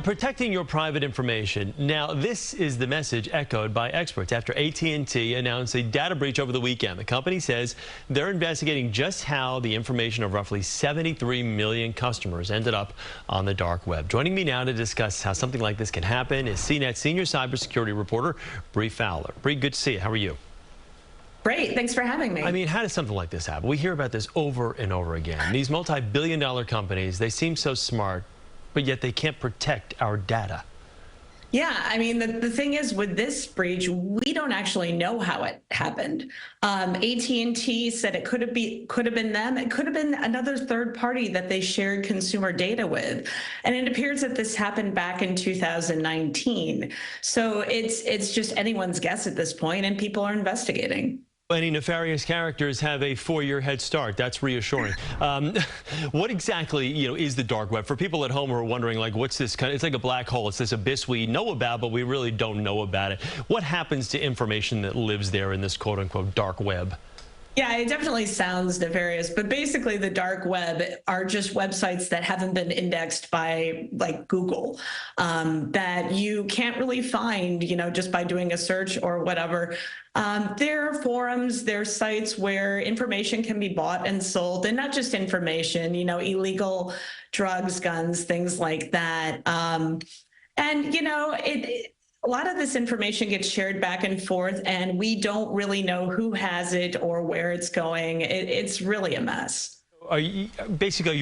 Protecting your private information. Now, this is the message echoed by experts after AT&T announced a data breach over the weekend. The company says they're investigating just how the information of roughly 73 million customers ended up on the dark web. Joining me now to discuss how something like this can happen is CNET senior cybersecurity reporter Bree Fowler. Bree, good to see you. How are you? Great. Thanks for having me. I mean, how does something like this happen? We hear about this over and over again. These multi-billion-dollar companies, they seem so smart, but yet they can't protect our data. Yeah, I mean, the thing is with this breach, we don't actually know how it happened. AT&T said it could have been them. It could have been another third party that they shared consumer data with. And it appears that this happened back in 2019. So it's just anyone's guess at this point, and people are investigating. Any nefarious characters have a 4-year head start. That's reassuring. What exactly, is the dark web? For people at home who are wondering, like, what's this kind of, it's like a black hole. It's this abyss we know about, but we really don't know about it. What happens to information that lives there in this quote-unquote dark web? Yeah, it definitely sounds nefarious, but basically the dark web are just websites that haven't been indexed by like Google, that you can't really find, just by doing a search or whatever. There are forums, there are sites where information can be bought and sold, and not just information, illegal drugs, guns, things like that. A lot of this information gets shared back and forth, and we don't really know who has it or where it's going. It's really a mess. Are you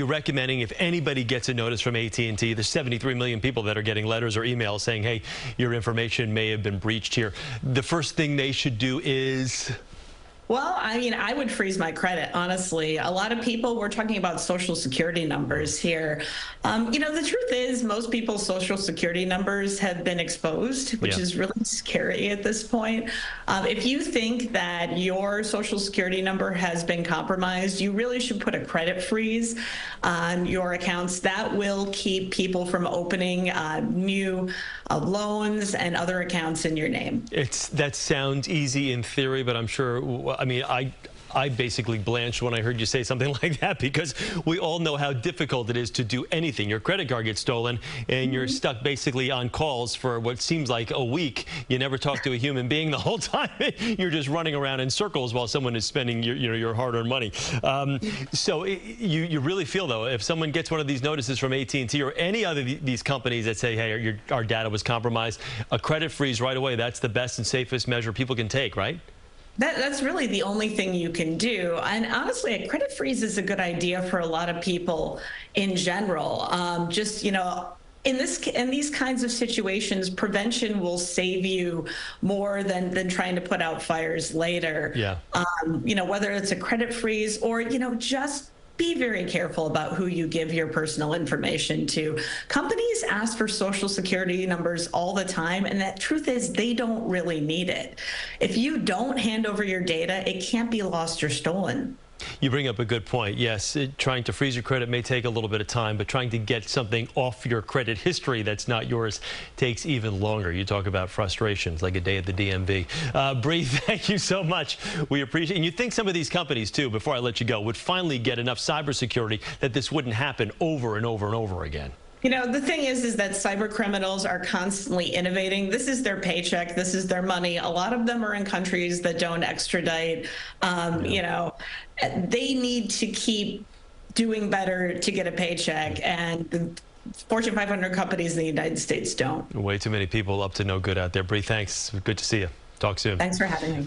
recommending if anybody gets a notice from AT&T, the 73 million people that are getting letters or emails saying, hey, your information may have been breached here, the first thing they should do is? Well, I mean, I would freeze my credit, honestly. A lot of people, we're talking about social security numbers here. The truth is most people's social security numbers have been exposed, which is really scary at this point. If you think that your social security number has been compromised, you really should put a credit freeze on your accounts. That will keep people from opening new loans and other accounts in your name. That sounds easy in theory, but I'm sure, I basically blanched when I heard you say something like that, because we all know how difficult it is to do anything. Your credit card gets stolen and you're stuck basically on calls for what seems like a week. You never talk to a human being the whole time. You're just running around in circles while someone is spending your hard-earned money. So you really feel, though, if someone gets one of these notices from AT&T or any other these companies that say, hey, our data was compromised, a credit freeze right away, that's the best and safest measure people can take, right? That's really the only thing you can do. And honestly, a credit freeze is a good idea for a lot of people in general. In these kinds of situations, prevention will save you more than trying to put out fires later. Yeah. Whether it's a credit freeze or, just be very careful about who you give your personal information to. Companies ask for social security numbers all the time, and the truth is they don't really need it. If you don't hand over your data, it can't be lost or stolen. You bring up a good point. Yes, trying to freeze your credit may take a little bit of time, but trying to get something off your credit history that's not yours takes even longer. You talk about frustrations like a day at the DMV. Bree, thank you so much. We appreciate it. And you think some of these companies, too, before I let you go, would finally get enough cybersecurity that this wouldn't happen over and over and over again? The thing is that cyber criminals are constantly innovating. This is their paycheck. This is their money. A lot of them are in countries that don't extradite. They need to keep doing better to get a paycheck, and the Fortune 500 companies in the United States don't. Way too many people up to no good out there. Bree, thanks. Good to see you. Talk soon. Thanks for having me.